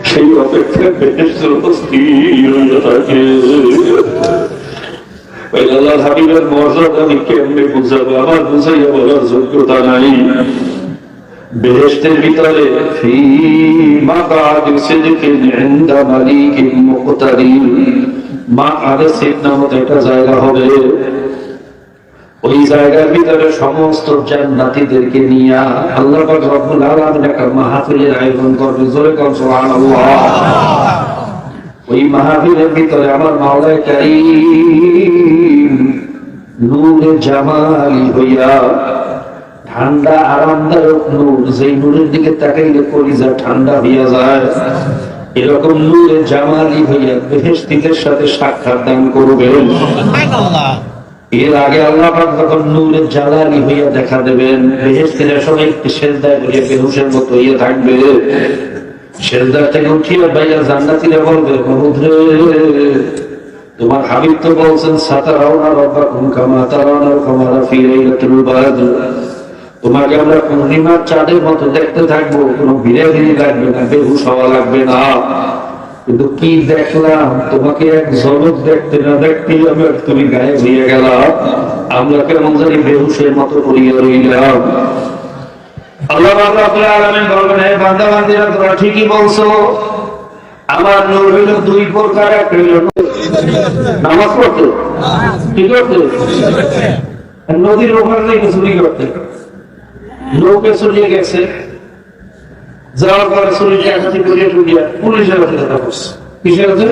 সেই অপেক্ষায় বেহেশতের স্থির হয়ে থাকে। আল্লাহ হাবিবের মর্যাদা আমি কেমনে বুঝাবো, আমার বুঝাইয়া বলার যোগ্যতা নাই। বেহেশতের ভিতরে ফি মাকাদি সিদকিন ইনদা মালিকিন মুকতাদির, মাকাদে সিদক নামক একটা জায়গা হবে। ওই জায়গার ভিতরে সমস্ত জান্নাতীদেরকে নিয়ে আল্লাহ পাক রব্বুল আলামিন একটা মাহফিলের আয়োজন করবে। জোরে কোন সুবহানাল্লাহ। ওই মাহফিলের ভিতরে আমার মাওলানা কারীম নূরে জামালি হইয়া ঠান্ডা আরামদায়ক নূর, যেই নূরের দিকে তাকাইলে কলিজা ঠান্ডা হইয়া যায়, এরকম নূরে জামালি হইয়া বেহেশতীদের সাথে সাক্ষাৎ দান করবেন। এর আগে আল্লাহ পাক যখন নূরে জালালি হইয়া দেখা দেবেন, বেহেশতীরা সবাই একটি সেজদায় বসে বেহুশের মতো হইয়া থাকবে। সেজদা থেকে উঠিয়া ভাইয়া জান্নাতীরা বলবে, বহুদরে তোমার হাবিব তো বলছেন সাতারাউনা রাব্বাকুম কামা তারাউনাল কামারা ফি লাইলাতুল বদর, তোমাকে আমরা পূর্ণিমার চাঁদের মতো দেখতে থাকবো, কোনো বিরাগিরি লাগবে না, বেহুশ হওয়া লাগবে না। কিন্তু কি দেখলাম, তোমাকে এক ঝলক দেখতে না দেখতেই তুমি গায়েব হয়ে গেলা, আমরা কেমন জানি বেহুশের মতো করিয়া রইলাম। আল্লাহ রাব্বুল আলামিন বলবেন, হে বান্দা বান্দীরা তোমরা ঠিকই বলছো, আমার নূর হইল দুই প্রকার। এক হইল নামাজ পড়তে, কি করতে, নদীর ওপারে চুরি করতে। লোকে চলিয়ে গেছে, যাওয়ার পরে চুরিটা একাধিক করিয়া টুকিয়া পুলিশের কাছে কথা করছে। কিসের কাছে?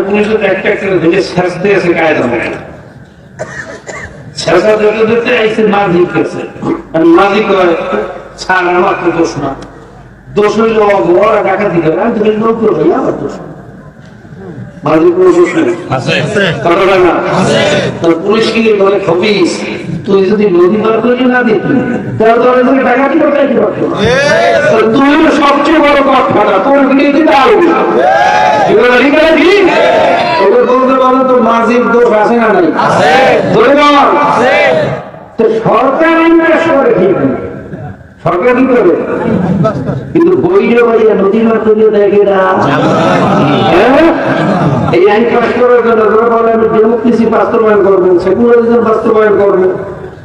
পুলিশের একটা একটা ধরে ছেঁচতে আছে কায়দা মতো। ছেঁচা দেখতে দেখতে আইসে মাঝি গেছে, মাঝি কয় ছাড়, আমার তো দোষ না, দোষ হইল বড় ডাকাতি করে, আমি তুমি নৌকো হই, আমার দোষ মাঝির কোনো দোষ নেই। পুলিশ কি বলে, খবিস তুই যদি নদী পার করে না দিতি তাহলে তোর ডাকাতি করতে কি পারতো, তুই সবচেয়ে বড় পথ ফাটা, তোর দিয়ে দিতে আরো বলতে বলো তো মাঝির দোষ আছে না নাই? ধরে বল সরকার ইনভেস্ট করে, ঠিক নেই সরকার কি করবে, কিন্তু বইরে বইয়া নদী মার করিয়ে দেয় এরা। এই আইন পাস করার জন্য বলে আমি ডেমোক্রেসি বাস্তবায়ন করবো, সেকুলারিজম বাস্তবায়ন করবো,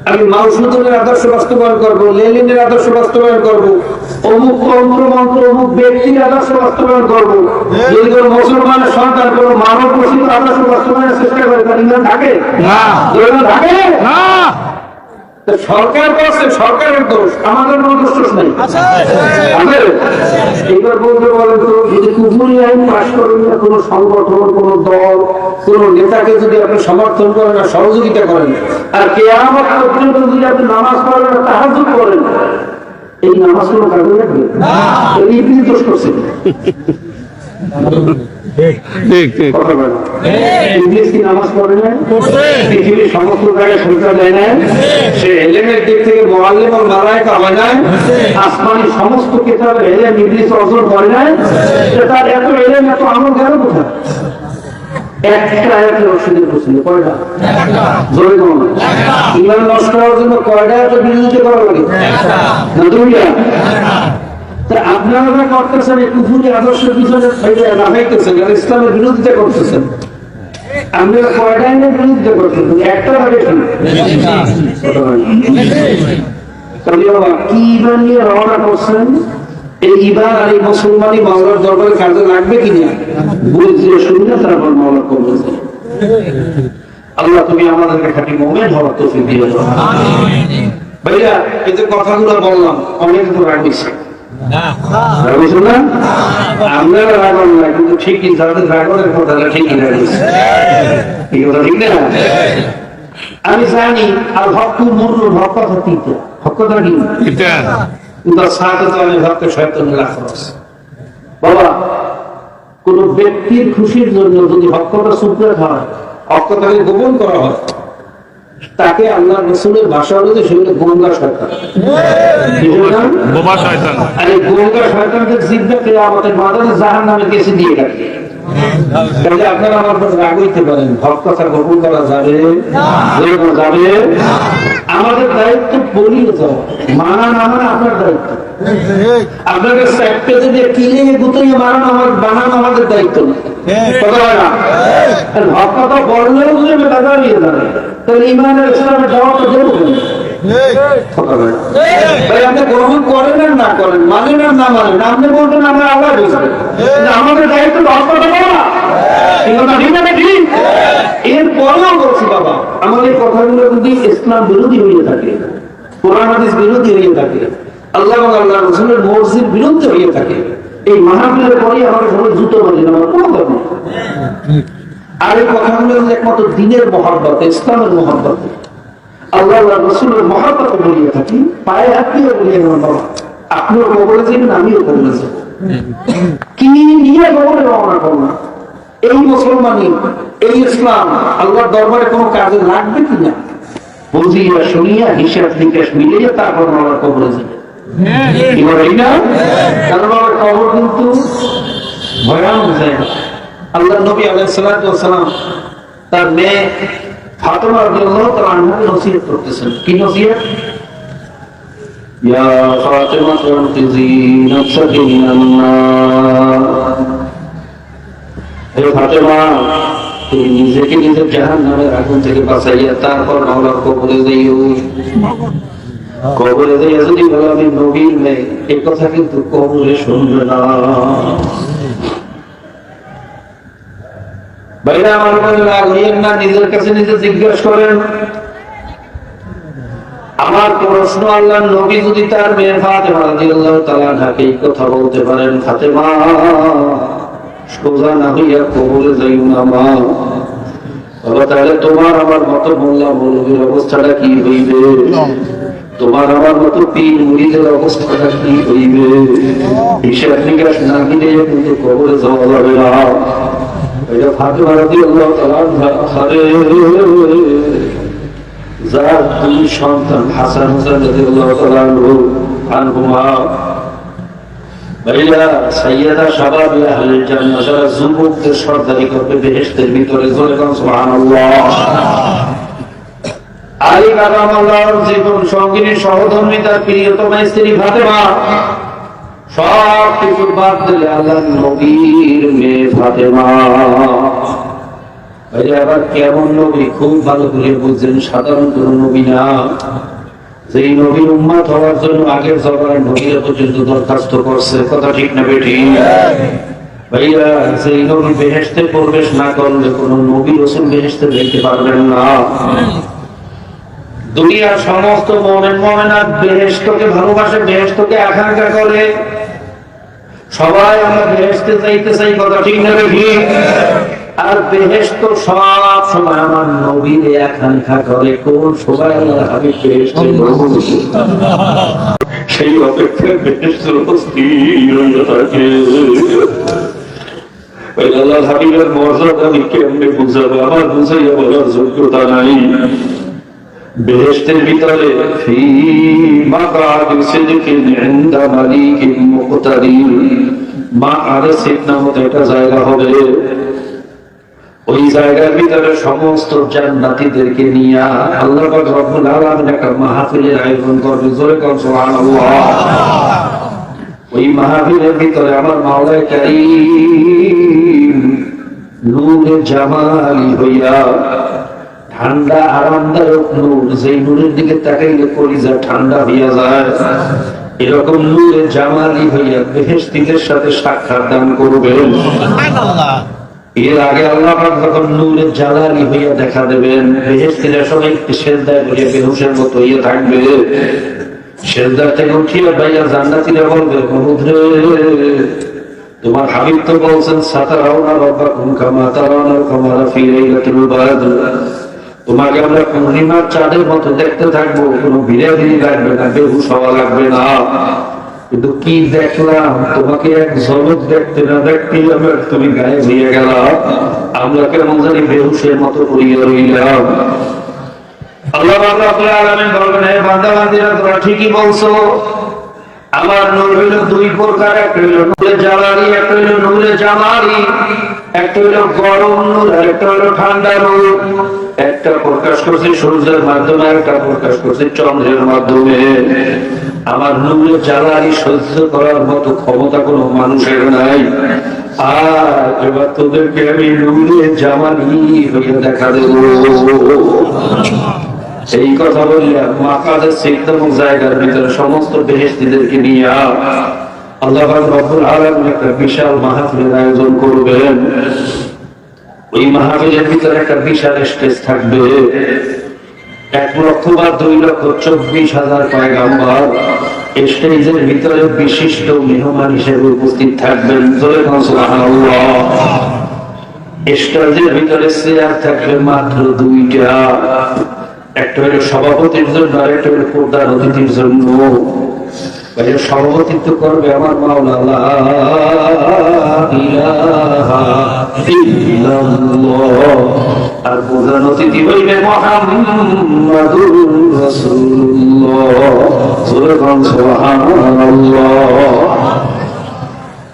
আমি মাও সুদনের আদর্শ বাস্তবায়ন করবো, লেনিনের আদর্শ বাস্তবায়ন করবো, অমুক তন্ত্রমন্ত্র অমুক ব্যক্তির আদর্শ বাস্তবায়ন করবো। যদি কোনো মুসলমানের সন্তান কোনো মানব রচিত আদর্শ বাস্তবায়নের চেষ্টা করে, তার ইমান থাকে না, থাকে না। সরকার করছে, সরকারের দোষ, আমাদের কোনো দোষ নেই। এবার বলতে বলেন তো, যদি কুফরি আইন পাশ করেন না, কোনো সংগঠন, কোনো দল, কোন নেতাকে যদি আপনি সমর্থন করেন না, সহযোগিতা করেন, আর কিয়ামত পর্যন্ত যদি আপনি নামাজ পড়েন না, তাহাজ্জুদ করেন, এই নামাজ কোনো কাজে লাগবে? এই দোষ করছে। নামাজ পড়ে না, পৃথিবীর সমস্ত জায়গায় সরকার দেয় না, সে এলেমের দিক থেকে মুআল্লিম ওয়াল মালায়েকা হয় না, আসমানি সমস্ত কিতাবের এলেম ইবলিস অর্জন করে না, তার এত এলেম এত আমল গেল কোথায়? একটা আয়াতের রশিদের প্রশ্ন কয়টা? জোরে বলুন। ঈমান নষ্ট হওয়ার জন্য কয়টা আয়াতের বিরোধিতা করা লাগে? না দুইটা। আপনারা করতেছেন এই কুফরি আদর্শের পিছনে লাফাইতেছেন, ইসলামের বিরোধিতা করতেছেন, আপনারা কয়টা আইনের বিরোধিতা করতেছেন? একটা ভাবে কি ইমান নিয়ে রওনা করছেন? এই ইমান আর এই মুসলমানি মাওলার দরবারে কাজে লাগবে কিনা বুঝিয়ে শুনলে তারপর মাওলা করবে। আল্লাহ তুমি আমাদেরকে খাঁটি মুমিন হওয়ার তৌফিক দিয়ে দাও। ভাইয়া এই যে কথাগুলো বললাম, অনেক তো রাগ হইছে, আপনারা রাগন না, কিন্তু ঠিকই যাদের রাগনের কথাটা ঠিকই রাগছে, এই কথা ঠিক না? আমি জানি আর হক মরুর হক কথা তিনটা, হক কথা কি? কিন্তু সাথে তো আমি ভাবতে শয়তান রাখা আছে। বাবা, কোন ব্যক্তির খুশির জন্য যদি হক কথা চুপড়ে খাওয়া হয়, হক কথাকে গোপন করা হয়, তাকে আল্লাহ রাসূলের ভাষা অনুযায়ী সেগুলো গোমরা শয়তান। বোমা শয়তান। আর এই গোমরা শয়তানকে জিদ্দা কিয়ামতের ময়দানে জাহান্নামে কেসে দিয়ে রাখবে। তাহলে আপনারা আমার উপর রাগ হইতে পারেন, হক কথা গোপন করা যাবে যাবে? আমাদের দায়িত্ব বলিয়ে যাওয়া, মানা না মানা আপনার দায়িত্ব। আপনাকে চারটে যদি কিনে গুতাইয়ে বানানো আমাদের দায়িত্ব না। কথা হয় না? হক কথা বললেও যদি আমি টাকা নিয়ে যাবে তাহলে ইমানের ইসলামের জবাবটা দেবো কেন? ভাই আপনি গ্রহণ করেন আর না করেন, মানেন আর না মানেন, আপনি বলবেন আমরা আল্লাহ বুঝবেন, আমাদের দায়িত্ব হক কথা বলা না। এরপরেও বলছি বাবা, আমাদের কথাগুলো যদি ইসলাম বিরোধী হয়ে থাকে, কোরআন হাদিস বিরোধী হয়ে থাকে, আল্লাহ এবং আল্লাহ রাসূলের মর্জির বিরুদ্ধে হয়ে থাকে, এই মাহফিলের পরেই আমরা সবাই জুতো বাজি না, আমার কোনো ধর্ম। আর এই কথাগুলো একমাত্র দ্বীনের মহব্বত, ইসলামের মহব্বত, আল্লাহ রাসূলের মহব্বত বলিয়ে থাকি, পায়ে হাত দিয়ে বলিয়ে আমার বাবা আপনিও কবরে যাবেন, আমিও কবরে যাব। কি নিয়ে কবরে রওনা করবো? এই মুসলমানি, এই ইসলাম আল্লাহর দরবারে কোনো কাজে লাগবে কিনা বুঝিয়া শুনিয়া হিসাব নিকাশ মিলিয়ে তারপর আমার কবরে যাবে। কারণ আমার কবর কিন্তু ভয়ানক জায়গা। আল্লাহ নবী আলাইহিস সালাতু ওয়াস সালাম তার মেয়ে ফাতেমা রাদিয়াল্লাহু তাআলা আনহাকে নসিহত করতেছেন। কি নসিহত? ইয়া ফাতেমা তুনকিজি নাফসাকি মিনান নার, হে ফাতেমা তুমি নিজেকে নিজের জাহান্নামের আগুন থেকে বাঁচাইয়া তারপর মাওলার কবরে যাইও। কবরে যাইয়া যদি বলো আমি নবীর মেয়ে, এই কথা কিন্তু কবরে শুনবে না। ভাইরা আমার মনে রাগ হইয়েন না, নিজের কাছে নিজে জিজ্ঞেস করেন। আমার প্রশ্ন, আল্লাহ নবী যদি তার মেয়ে ফাতেমা রাদিয়াল্লাহু তাআলা আনহাকে এই কথা বলতে পারেন, ফাতেমা সোজা না হইয়া কবরে যাইও না মা, তাহলে তোমার আমার মতো মোল্লা মৌলবীর অবস্থাটা কি হইবে? তোমার আমার মতো পীর মুরিদের অবস্থাটা কি হইবে? হিসাব নিকাশ না মিলে কিন্তু কবরে যাওয়া যাবে না। এটা ফাতেমা রাদিয়াল্লাহু তাআলা যার দুই সন্তান হাসান হুসাইন রাদিয়াল্লাহু তাআলা আনহুমা, ভাইরা সাইয়্যিদা শাবাবি আহলিল জান্নাহ, যারা যুবকদের সরদারি করবে বেহেশতের ভিতরে, জোরে বলুন সুবহানাল্লাহ। আলী কারামাল্লাহর জীবন সঙ্গিনী সহধর্মী তার প্রিয়তমা স্ত্রী ফাতেমা, সব কিছু বাদ দিলে আল্লাহ নবীর মেয়ে ফাতেমা। ভাইরা আবার কেমন নবী খুব ভালো করে বুঝছেন, সাধারণ কোন নবী না। যেই নবীর উম্মত হওয়ার জন্য আগের জমানার নবীরা পর্যন্ত দরখাস্ত করছে, কথা ঠিক না বেঠিক? ভাইয়া যেই নবী বেহেশতে প্রবেশ না করলে কোন নবী রাসূল বেহেশতে যেতে পারবেন না। দুনিয়ার সমস্ত মুমিন মুমিনাত বেহেশতকে ভালোবাসে, বেহেশতকে আকাঙ্ক্ষা করে, সবাই আমরা বেহেশতে যাইতে চাই, কথা ঠিক না বেঠিক? আর বেহেশত সব সময় আমার নবীর আকাঙ্ক্ষা করে, কোন সবাই আল্লাহর হাবিব বেহেশতে যাবে, সেই অপেক্ষায় বেহেশত স্থির হয়ে থাকে। আল্লাহর হাবিবের মর্যাদা আমি কেমনে বুঝাবো? আমার বুঝাইয়া বলার যোগ্যতা নাই। বেহেশতের ভিতরে ফি মাকাদি সিদকিন ইনদা মালিকিন মুকতাদির, মাআরিসিন নামক একটা জায়গা হবে। ওই জায়গার ভিতরে সমস্ত জান্নাতীদেরকে নিয়ে আল্লাহ পাক রব্বুল আলামিন একটা মাহফিলের আয়োজন করবে, জোরে বলুন সুবহানাল্লাহ। ওই মাহফিলের ভিতরে আমার মাওলা কারীম নূরে জামালি হইয়া, ঠান্ডা আরামদায়ক নূর, যেই নূরের দিকে তাকাইলে কলিজা ঠান্ডা হইয়া যায়, এরকম নূরে জামালি হইয়া বেহেশতীদের সাথে সাক্ষাৎ দান করবেন। এর আগে আল্লাহ পাক যখন নূরে জালালি হইয়া দেখা দেবেন, বেহেশতীরা সবাই সেজদায় বসে বেহুশের মতো হইয়া থাকবে। সেজদা থেকে উঠিয়া ভাইয়া জান্নাতীরা বলবে, মহুদরে তোমার হাবিব তো বলছেন সাতারাউনা রাব্বাকুম কামা তারাউনাল কামারা ফি লাইলাতিল বাদর, তোমাকে আমরা পূর্ণিমার চাঁদের মতো দেখতে থাকবো, কোনো বিরাবিরি লাগবে না, বেহুশ হওয়া লাগবে না। কিন্তু কি দেখলাম, তোমাকে এক ঝলক দেখতে না দেখতেই আমার তুমি গায়ে হয়ে গেল, আমরা কেমন জানি বেহুশের মতো করিয়া রইলাম। আল্লাহ রাব্বুল আলামিন বলবেন, হে বান্দা বান্দীরা তোমরা ঠিকই বলছো, আমার নূর হইল দুই প্রকার, একটা হইল নূরে জালালি, একটা হইল নূরে জামালি। একটা হলো গরম রোদ আর একটা হলো ঠান্ডা রোদ। একটা প্রকাশ করছে সূর্যের মাধ্যমে, একটা প্রকাশ করছে চন্দ্রের মাধ্যমে। আমার নূরের জ্বালানি সহ্য করার মতো ক্ষমতা কোনো মানুষের নাই। আর এবার তোদেরকে আমি নূরের জামানি হয়ে দেখা দেব। এই কথা বললাম মাকাদের সিদ্ধম জায়গার ভিতরে সমস্ত বেহেশতীদেরকে নিয়ে আল্লাহ রব্বুল আলামিন একটা বিশাল মাহফিলের আয়োজন করবেন। ওই মাহফিলের ভিতরে একটা বিশাল স্টেজ থাকবে। 1 লক্ষ বা 2 লক্ষ 24,000 পয়গাম্বর স্টেজের ভিতরে বিশিষ্ট মেহমান হিসেবে উপস্থিত থাকবেন। সুবহানাল্লাহ। স্টেজের ভিতরে চেয়ার থাকবে মাত্র 2টা। একটা হলো সভাপতির জন্য আর একটা হলো প্রধান অতিথির জন্য। সভাপতিত্ব করবে আমার মাওলা লা ইলাহা ইল্লাল্লাহ, আর প্রধান অতিথি হইবে মুহাম্মাদুর রাসূলুল্লাহ। সুবহানাল্লাহ।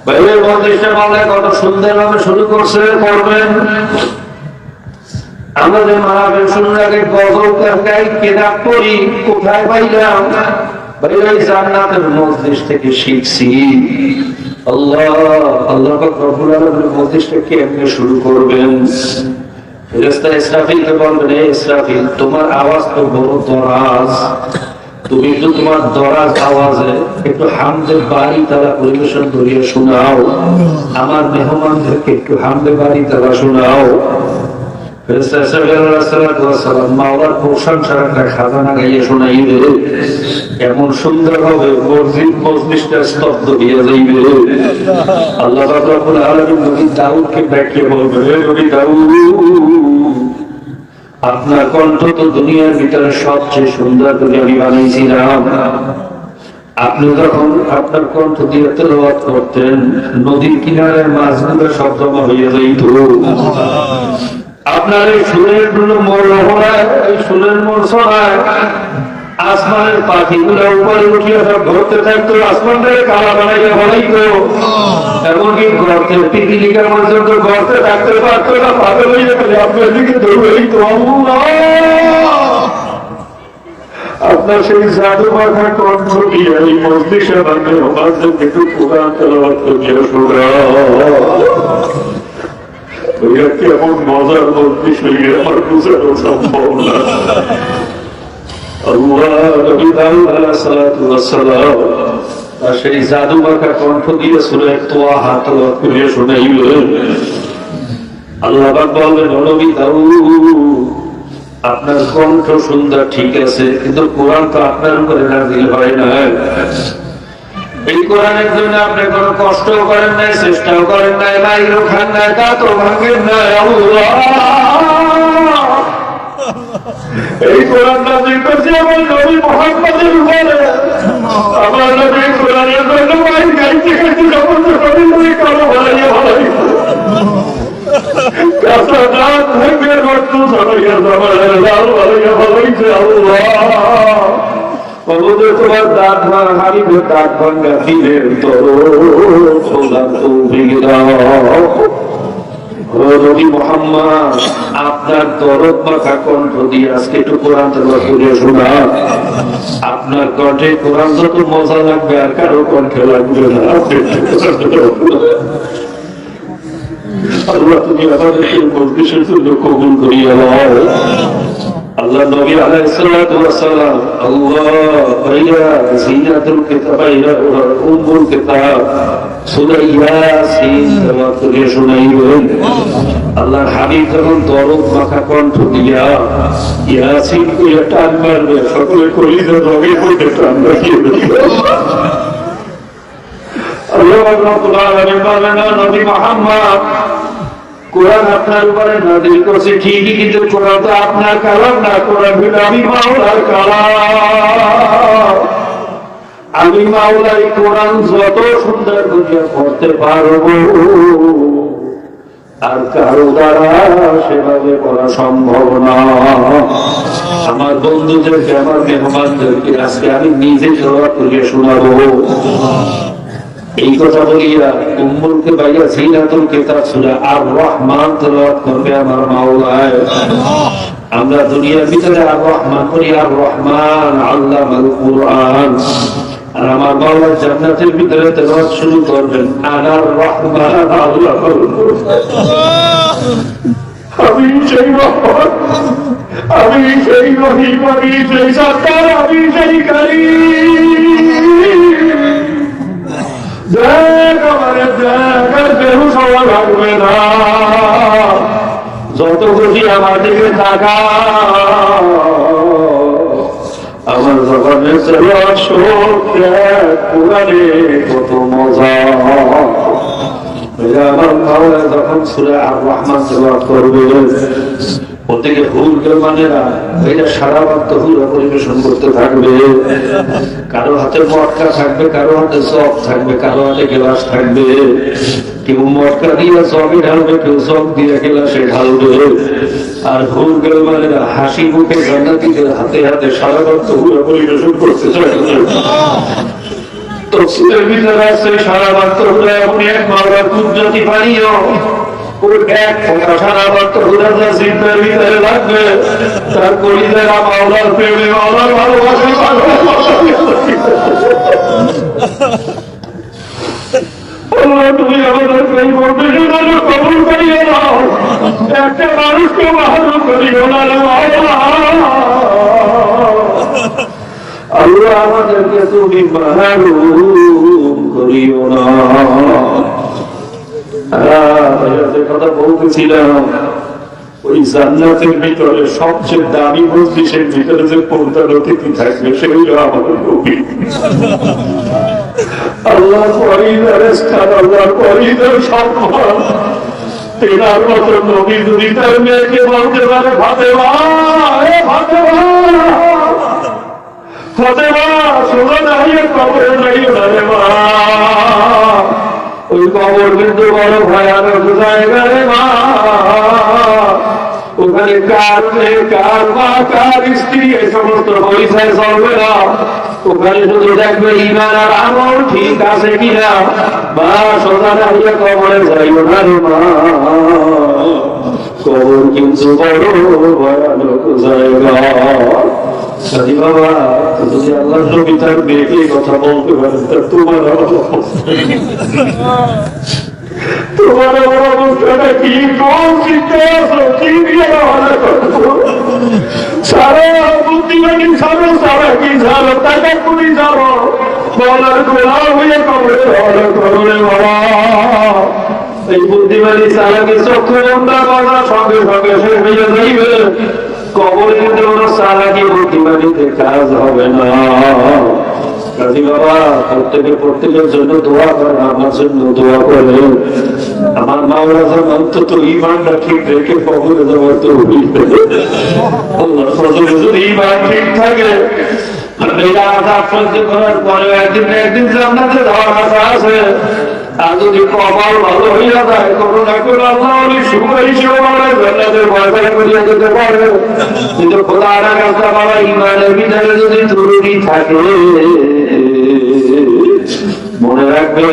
বাইরে মজলিসটা মাওলা কত সুন্দরভাবে শুরু করছে পড়বেন। আমাদের মাহফিল শুরুর আগে গজল গাই কিতাব পড়ি, কোথায় পাইলাম? জান্নাতের মজলিস থেকে শিখছি। আল্লাহ আল্লাহ রব্বুল আলামিন মজলিসটা কেমনে শুরু করবেন? ফেরেশতা ইসরাফিলকে বলবেন, হে ইসরাফিল, তোমার আওয়াজ তো বড় দরাজ, তুমি একটু তোমার দরাজ আওয়াজে একটু হামদে বাড়ি তারা পরিবেশন করিয়ে শোনাও। আমার মেহমানদেরকে একটু হামদে বাড়ি তারা শোনাও। মাওলার প্রশংসার একটা খাজানা গাইয়ে শোনাইবে, এমন সুন্দর হবে মসজিদ মজলিসটা স্তব্ধ হয়ে যাইবে। আল্লাহ রাব্বুল আলামিন নবী দাউদকে ডেকে বলবে, হে নবী দাউদ, আপনার কণ্ঠ তো দুনিয়ার ভিতরে সবচেয়ে সুন্দর করে আমি বানাইছিলাম। আপনি যখন আপনার কণ্ঠ দিয়ে তেলাওয়াত করতেন, নদীর কিনারের মাছগুলো সব জমা হয়ে যাইত। আপনার এই সুরের গুলো এই সুরের মোড় ছড়ায় আসমানের পাখিগুলো উপরে উঠিয়ে সব ঘুরতে থাকতো, আসমানটাকে কালা বানাইয়া বানাইতো। এমনকি গর্তের পিপিলিকা পর্যন্ত গর্তে থাকতে পারতো না, পাবে হইলে আপনার দিকে দৌড়েই তো। আপনার সেই জাদু মাখা কণ্ঠ দিয়ে এই মজলিসের বান্ধব আমাদের একটু কোরআন তেলাওয়াত করিয়ে শোনাও। কেমন মজার মজলিস হয়ে আমার বুঝানো সম্ভব না। নবী দাউদ আলাইহিস সালাতু ওয়াস সালাম সেই জাদু মাখা কণ্ঠ দিয়ে সূরা তাহা তেলাওয়াত করিয়ে শোনাইলেন। আল্লাহ পাক বললেন, নবী দাউদ, আপনার কণ্ঠ সুন্দর ঠিক আছে, কিন্তু কোরআন তো আপনার উপরে নাযিল হয় না। এই কোরআনের জন্য আপনি কোনো কষ্ট করেন নাই, চেষ্টাও করেন নাই, মাইরও খান নাই, দাঁতও ভাঙেন নাই। এই কোরআন নাযিল করছে আমার নবী মুহাম্মদের উপরে। আমার নবী কোরআনের জন্য মাইর গাইতে গাইতে যখন নবী নবী কালো ভালাইয়া ভালাই কাঁচা দাঁত ভেঙে রক্ত ঝরাইয়া জমানের লাল ভালাইয়া ভালাইছে। আল্লাহ তোমার দাঁত ভাঙা হারিবে, দাঁত ভাঙা ফিরের নবী মুহাম্মদ, আপনার দরদ মাখা কণ্ঠ দিয়ে আজকে একটু কোরআন তেলাওয়াত করে শোনা। আপনার কণ্ঠে কোরআন যত মজা লাগবে আর কারো কণ্ঠে লাগবে না। আল্লাহ তুমি আমাদেরকে মজলিসের জন্য কবুল করিয়া নাও। আল্লাহ নবী আলাইহিস সালাতু ওয়াস সালাম আল্লাহ ভাইয়া জিনাতুল কিতাব ভাইয়া উম্মুল কিতাব সূরা ইয়াসিন তেলাওয়াত করে শোনাইবেন। আল্লাহর হাবিব যখন দরদ মাখা কণ্ঠ দিয়া ইয়াসিন কইয়া টান মারবে, সকলে কলিজা রগে হইতে টান রাখিয়ে দিবে। আল্লাহ রাব্বুল আলামিন বলেন, নবী মুহাম্মদ, কোরআন আপনার উপরে নাযিল করছে ঠিকই, কিন্তু কোরআন তো আপনার কালাম না, কোরআন হলো আমি মাওলার কালাম। আমি মাওলাই কোরআন যত সুন্দর করে পড়তে পারবো আর কারো দ্বারা সেভাবে করা সম্ভব না। আমার বন্ধুদেরকে, আমার মেহমানদেরকে আজকে আমি নিজে জবাব করে শোনাবো। এই কথা বলিয়া উম্মুলকে বাইয়া সিনাতুল কিতাব সূরা আর রহমান তেলাওয়াত করবে আমার মাওলায়। আমরা দুনিয়ার ভিতরে আর রহমান করি, আর রহমান আল্লামাল কুরআন, আর আমার মাওলা জান্নাতের ভিতরে তেলাওয়াত শুরু করবেন আনার রহমান আল্লামাল কুরআন। আমি সেই রহমান, আমি সেই রহিম, আমি সেই সত্তার, আমি সেই কারীম। দেখ আমারে দেখ, আর কেউ সওয়াল লাগবে না, যত খুশি আমার দিকে থাকা, আমার জবানের তেলাওয়াত শোক, দেখ কোরআনে কত মজা। আমার মাওলা যখন সূরা আর রহমান তেলাওয়াত করবে, ওদিকে হুরকে মানেরা এটা সারা রাত হুরা পরিবেশন করতে থাকবে। কারো হাতে মটকা থাকবে, কারো হাতে চক থাকবে, কারো হাতে গ্লাস থাকবে। কেউ মটকা দিয়ে চকে ঢালবে, কেউ চক দিয়ে গ্লাসে ঢালবে। আর হুরকে মানেরা হাসি মুখে জান্নাতীদের হাতে হাতে সারা রাত হুরা পরিবেশন করতে থাকবে। তফসিরের ভিতরে আছে সারা রাত হুরা এমন এক মাওলার কুদরতি পানীয়, এক ফোঁটা সারা রাত হুরা তার জিহ্বার ভিতরে লাগবে, তার কলিজারা মাওলার প্রেমে, মাওলার ভালোবাসা। আল্লাহ তুমি আমাদের সেই কম্পিটিশন কবুল করিয়ে দাও, একটা মানুষকে মাহরুম করিও না রে মাওলা। আল্লাহ আমাদেরকে তুমি মাহরুম করিও না। যে কথা বলতেছিলাম, ওই জান্নাতের ভিতরে সবচেয়ে দামি মজলিসের ভিতরে যে কোনটা অতিথি থাকবে সেগুলো আমাদের নবী। আল্লাহ পরিবারের স্থান, আল্লাহ পরিবার সম্মান। তেনার মতো নবী যদি তার মেয়েকে বলতে পারে ফাতেমা, এ ফাতেমা, ফাতেমা শোনো না, কবরে যাইও না রে মা, ওই কবর কিন্তু বড় ভয়ানক জায়গা রে মা। ওখানে কার মেয়ে, কার মা, কার স্ত্রী এই সমস্ত পরিচয় চলবে না। ওখানে শুধু দেখবে ইমান আর আমল ঠিক আছে কিনা। মা সোজা দাঁড়িয়ে কবরে যাইও না রে মা, কবর কিন্তু বড় ভয়ানক জায়গা। সাথী বাবা, যদি আল্লাহ নবী তার মেয়েকে কথা বলতে পারেন, তা তোমার তোমার অবস্থাটা কি? কোন চিন্তা আছো? কি দিয়ে সারা বুদ্ধিমানি ছাড়ো, সারা কি ছাড়ো, টাকা কুড়ি ছাড়ো, বলার গোলাম হয়ে কবরে কবরে বাবা। এই বুদ্ধিমানি ছাড়া কি চক্ষু বন্ধা করা সঙ্গে সঙ্গে শেষ হয়ে যাইবে। কবরে কিন্তু কোনো চালাকি বুদ্ধিমানিতে কাজ হবে না। কাজী বাবা, প্রত্যেকের জন্য দোয়া করেন, আমার জন্য দোয়া করেন। আমার মাওলা যেন অন্তত ঈমানটা ঠিক রেখে কবরে যাওয়ার তো যদি ঈমান ঠিক থাকে, করার পরে একদিন একদিন জান্নাতে যাওয়ার আশা আছে। আর যদি কপাল ভালো হইয়া যায়, কোনো না কোনো আল্লাহ অনেক সুপারিশেও জান্নাতের ভয় করিয়া যেতে পারে। কিন্তু খোদার কাছে বাবা ঈমানের ভিতরে যদি ত্রুটি থাকে, মনে রাখবে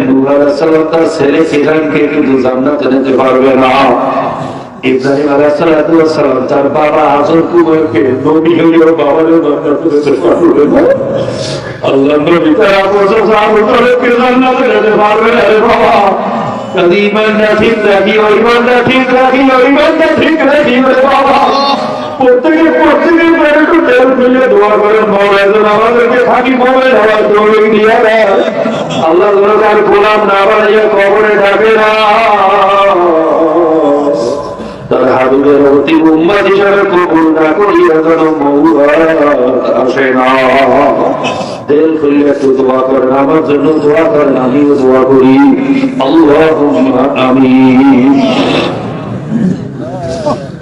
নূহ আলাইহিস সালাম তার ছেলে ফিরআউনকে কিন্তু জান্নাতে নিতে পারবে না। ইব্রাহিম আলাইহিস সালাম তার বাবা আজর কুমারকে নবী হইলেও বাবারও জান্নাতে নিতে পারবে না। আল্লাহ নবী তার আপসা সাহাবাকে জান্নাতে নিতে পারবে না রে বাবা। যদি ঈমানটা ঠিক রাখি, ঈমানটা ঠিক রাখি, ঈমানটা ঠিক রাখি রে বাবা। প্রত্যেকের একটু তেল ফেলে দোয়া করেন, মাওলা যেন আমাদেরকে থাকি পাবে হওয়ার তৌফিক দিয়া দেয়। আল্লাহ যেন তার গোলাম না বানাইয়া কবরে ডাকে না, তার হাবিবের অতি উম্মত হিসাবে কবুল না করিয়া যেন মওলাত আসে না। তেল ফেলে একটু দোয়া করেন, আমার জন্য দোয়া করেন, আমিও দোয়া করি। আল্লাহুম্মা আমিন।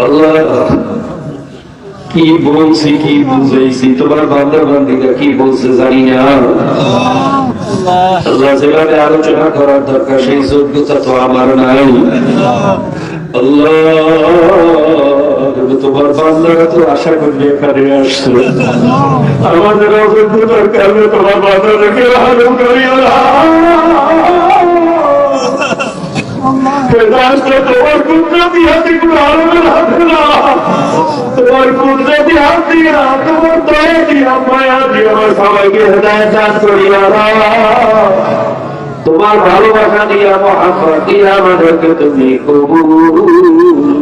আল্লাহ কি বলছি, কি বুঝাইছি, তোমার বান্দা বান্দিরা কি বলছে জানি না। আল্লাহ যেভাবে আলোচনা করার দরকার সেই যোগ্যতা তো আমার নাই। আল্লাহ তোমার বান্দারা তো আশা করি এখানে আসছে, আমাদের অযোগ্যতার কারণে তোমার বান্দাদেরকে হারম করিও না। তোমার কুদরতি হাতে কোনো আলমের হাতে না, তোমার কুদরতি হাত দিয়া, তোমার দয়া দিয়া, মায়া দিয়া আমার সবাইকে হেদায়েত দান করিয়া দাও। তোমার ভালোবাসা দিয়া, মহাব্বত দিয়া আমাদেরকে তুমি কবুল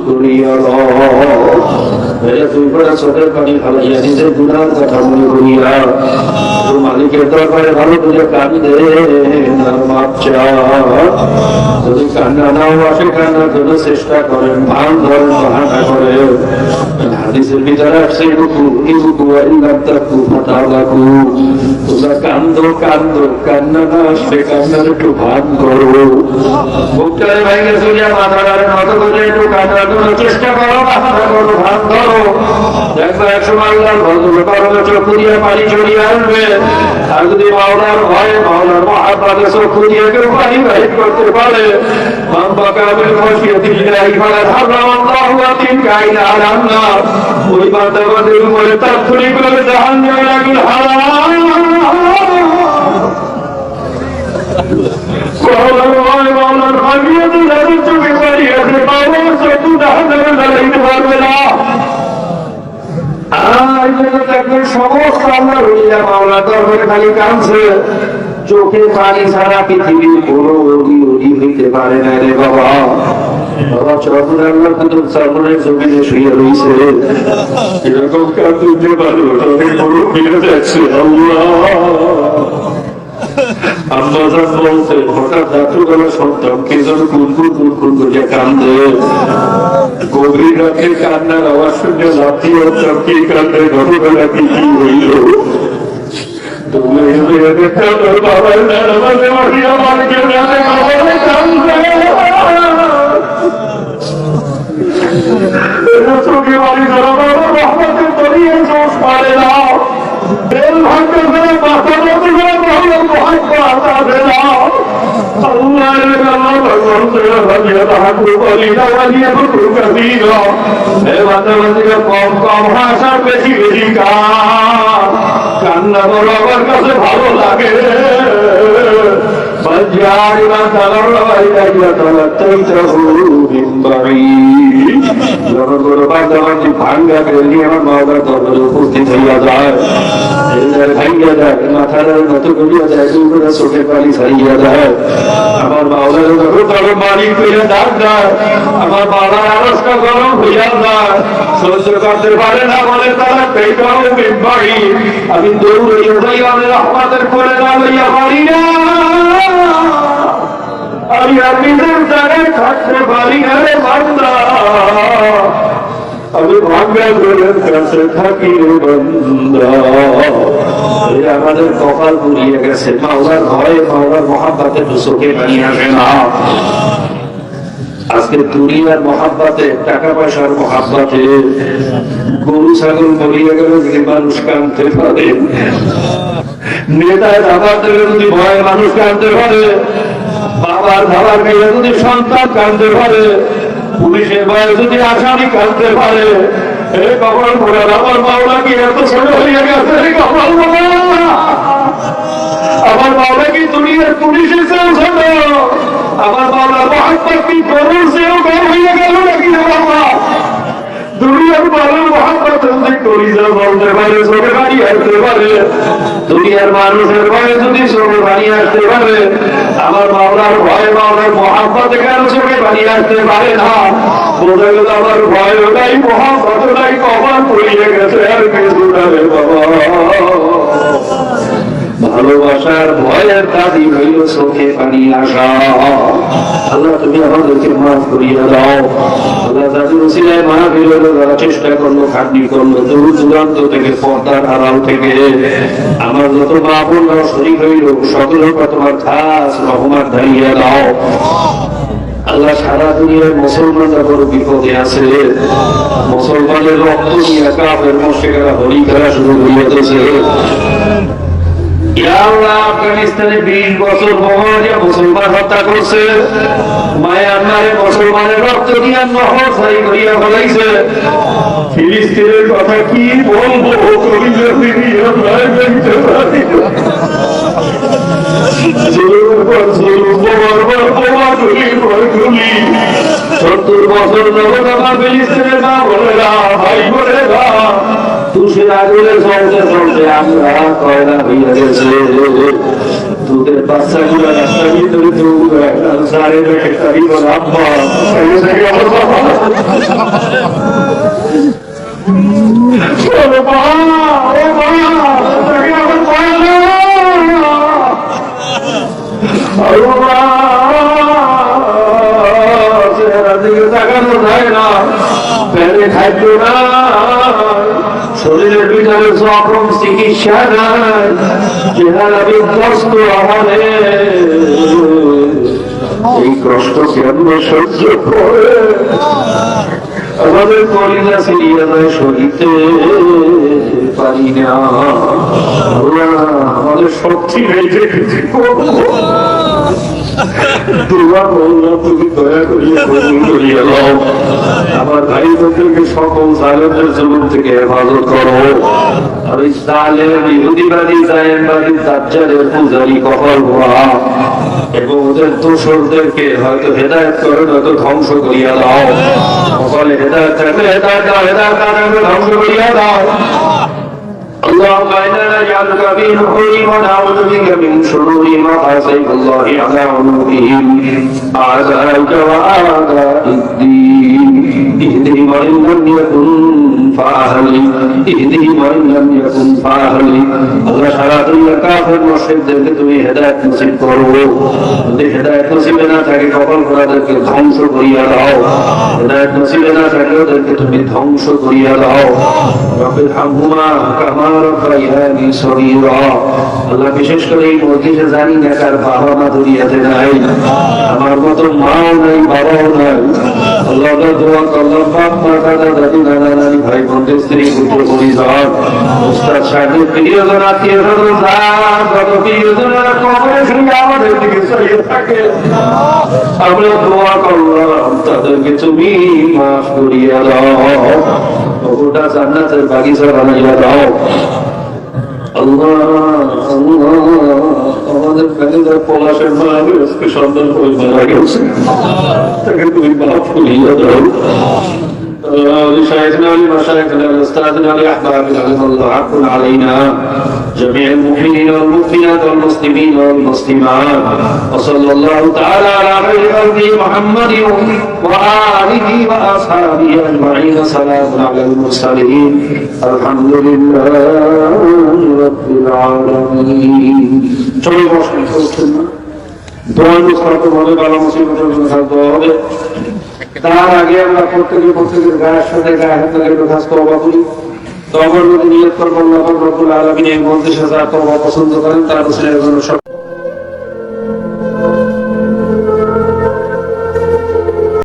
করিয়া দাও। তুই করে চোখের পানি ফালাইয়া নিজের গুনার কথা মনে করিয়া মালিকের দরবারে ভালো করে কান্দে মাপ চা। যদি কান্না নাও আসে, কান্নার জন্য চেষ্টা করেন, ভান ধরেন, বাহানা করে। হাদিসের ভিতরে আসছে তোমরা কান্দো কান্দো, কান্না না আসবে, কান্নার একটু ভান করো। বুকটারে ভেঙে চলিয়া মাথা ধরে নত করে একটু কান্নার জন্য চেষ্টা করো, বাহানা করো, ভান ধরো। দেখবে একসময় আল্লাহর ভদ্র করলে চক্ষু দিয়ে পানি চলিয়ে আসবে। আর যদি মাওলার ভয়ে, মাওলার মহাব্বতে চক্ষু দিয়ে কেউ পানি বাহির করতে পারে, ওই বান্দাবাদের উপরে তাৎক্ষণিকভাবে জাহান্নামের আগুন হারাম। মাওলার ভাবিয়ে তো যাদের চোখে পানি আছে, মাওলার চক্ষু জাহান্নামে জ্বালাইতে পারবে না। সমস্ত আল্লাহ রইয়া মাওলা দরবারে খালি কাঁদছে, চোখে পানি ছাড়া পৃথিবীর কোন রোগী হইতে পারে না রে বাবা। বাবা চরণ আল্লাহ কুতুব চরণের জমিনে শুয়ে রয়েছে, এরকম কাঁদতে পারো তবে বড় ফিরে যাচ্ছে। আম্মাজান বলতে হঠাৎ রাত্রবেলা সন্তানকে যেন কুনকুন কুনকুন করে কান্দে। গভীর রাতে কান্নার আওয়াজ শুনে লাফিয়ে চমকে কান্দে। ঘটনাটা কি হইল? বাবার নামাজে মরিয়া মারকে কান্দে। চোখে বাড়ি ধরা বাবা রহমতের তরিয়ে দোষ পারে না। তেল ভাগ্য করে মাথা মতো করে মহলের মহাত্ম আশা দেনা। কম কম হাসার বেশি বেশি কান্না বড় আমার কাছে ভালো লাগে। ভাঙ্গা গেলি আমার মাওলার দরবারে উপস্থিত হইয়া যায়, ভাইয়া যায়, মাথার মতো করিয়া যায়, চোখের পানি ছাড়িয়া যায়। আমার মাওলার তখন বাড়ি করে ডাক দেয়, আমার মাওলার আরসটা গরম হইয়া যায়, সহ্য করতে পারে না বলে তারা বাড়ি। আমি দৌড়ে যাই, আমি রহমতের করে না লইয়া পারি না। আমি নিজের জায়গায় থাকতে পারি না রে বান্দা, আমি ভাঙ্গা ঘরের কাছে থাকি রে বান্দা। আমাদের কপাল পুড়িয়ে গেছে, মাওলার ভয়ে, মাওলার মহাব্বতে চোখে পানি আসে না। আজকে দুনিয়ার মহাব্বতে, টাকা পয়সার মহাব্বতে গরু ছাগল মরিয়ে গেলে যদি মানুষ কাঁদতে পারে, নেতায় ধাবার থেকে যদি ভয়ে মানুষ কাঁদতে পারে, বাবার ধাবার গেলে যদি সন্তান কাঁদতে পারে, পুলিশের ভয়ে যদি আসামি কাঁদতে পারে, এ কপাল পড়ে আমার মাওলা কি এত ছোট হয়ে গেছে? কপাল পড়ে আমার মাওলা কি দুনিয়ার পুলিশের চেয়েও ছোট? আমার মাওলার মহাত্মা কি গরুর চেয়েও গরু হয়ে গেল নাকি রে বাবা? দুনিয়ার মাওলার মহাত্মা যদি কলিজা বলতে পারে, চোখে বাড়ি আসতে পারে, দুনিয়ার মানুষের ভয়ে যদি চোখে বাড়ি আসতে পারে, আমার মাওলার ভয়, মাওলার মহাব্বতে কেন চোখে বাড়ি আসতে পারে না? বোঝা গেল আমার ভয় নাই, মহাব্বত নাই, কপাল পড়িয়ে গেছে আর কিছু না রে বাবা। ভালোবাসার ভয়ের দাবি হইল চোখে পানি আসা। আল্লাহ তুমি আমাদেরকে মাফ করিয়া দাও। আল্লাহ যাদের উসিলায় মাহফিল হলো, যারা চেষ্টা করলো, খাটনি করলো, দূর দূরান্ত থেকে, পর্দার আড়াল থেকে আমার যত মা বোনরা শরীর হইল, সকলের তোমার খাস রহমত ঢালিয়া দাও। আল্লাহ সারা দুনিয়ার মুসলমানরা বড় বিপদে আছে। মুসলমানের রক্ত নিয়ে কাফের মুশরিকরা হরি খেলা শুরু করিয়া দিয়েছে। আফগানিস্তানে 20 বছর বহরিয়া মুসলমান হত্যা করছে, মায়ানমারে মুসলমানের রক্ত দিয়া নহর সারি করিয়া ফেলাইছে। ফিলিস্তিনের কথা কি বলবো, কলিজা ফিরিয়া প্রায় দেখতে পারি না। জুলুমের পর জুলুম, বোমার পর বোমা, গুলির পর গুলি। 70 বছর যাবত আমার ফিলিস্তিনের মা বোনেরা, ভাই বোনেরা তুষের আগুনে চলতে চলতে আমরা কয়লা হইয়া গেছে। দুধের বাচ্চা গুলা রাস্তার ভিতরে দৌড়ায়, সারে রেখে তারি বলে আব্বা আমার বাবা তাকানো যায় না, পেটে খাদ্য না, শরীরের ভিতরে জখম চিকিৎসা নাই, চেহারা বিধ্বস্ত আমাদের। এই কষ্ট কেমন সহ্য করে আমাদের কলিজা ছিড়িয়ে যায়, সহিতে পারি না। আমাদের শক্তি নেই, তুমি দয়া করিয়া কবুল করিয়া দাও। আমার ভাই বোনদেরকে সকল জালেমদের জুলুম থেকে হেফাজত করো। আর ওই জালেম ইহুদিবাদী জায়েমবাদী দাজ্জালের পূজারী কপাল পোড়া এবং ওদের দোসরদেরকে হয়তো হেদায়েত করে, নয়তো ধ্বংস করিয়া দাও। কপালে হেদায়েত থাকলে হেদায়েত দাও, হেদায়েত না থাকলে ধ্বংস করিয়া দাও। اللهم إنا نجعلك في نحورهم ونعوذ بك من شرور مقاصد الله على عنقهم أعداءك وأعداء الدين. اهدهم وإن لم يكن فأهلي، اهدهم وإن لم يكن فأهلي. আল্লাহ সারা দুনিয়ার কাফের মুশরিকদেরকে তুমি হেদায়েত নসিব করো। যদি হেদায়েত নসিবে না থাকে কপাল পোড়াদেরকে ধ্বংস করিয়া দাও। হেদায়েত নসিবে না থাকে ওদেরকে তুমি ধ্বংস করিয়া দাও। রব্বির হামহুমা কামা রাব্বায়ানি সগীরা। আল্লাহ বিশেষ করে এই মসজিদে জানি না কার বাবা মা দুনিয়াতে নাই, আমার মতো মাও নাই বাবাও নাই। আল্লাহ দোয়া করলাম বাপ মা দাদা দাদু নানা নানি ভাই বোনদের স্ত্রী পুত্র পরিজন উস্তাদ সাহেবের প্রিয়জন আত্মীয় স্বজন যত প্রিয়জনেরা কবরে শুয়ে আমাদের দিকে চাইয়ে থাকে, আমরা দোয়া করলাম তাদেরকে তুমি মাফ করিয়া দাও, ওটা জান্নাতের বাগিচা বানাইয়া দাও। আল্লাহ আমাদের ফ্যামিলির পলাশের মা আজকে সন্তান মারা গেছে, তাকে তুমি মাফ করিয়া দাও। لشيخنا ولمشايخنا ولأستاذنا ولأحبابنا رضي الله حق علينا جميع المؤمنين والمؤمنات والمسلمين والمسلمات وصلى الله تعالى على خير خلقه محمد وآله وأصحابه أجمعين. سلام على المرسلين الحمد لله رب العالمين. চলে বসেন, করছেন না দোয়া করতে হবে, ভালো মুসিবতের জন্য দোয়া হবে। তার আগে আমরা প্রত্যেকের গায়ের সাথে গায়ে হাত লাগিয়ে দরখাস্ত তওবা করি। তওবার মধ্যে নিয়ত করব আল্লাহ রাব্বুল আলামিন এই মজলিসে যারা তওবা পছন্দ করেন তার জন্য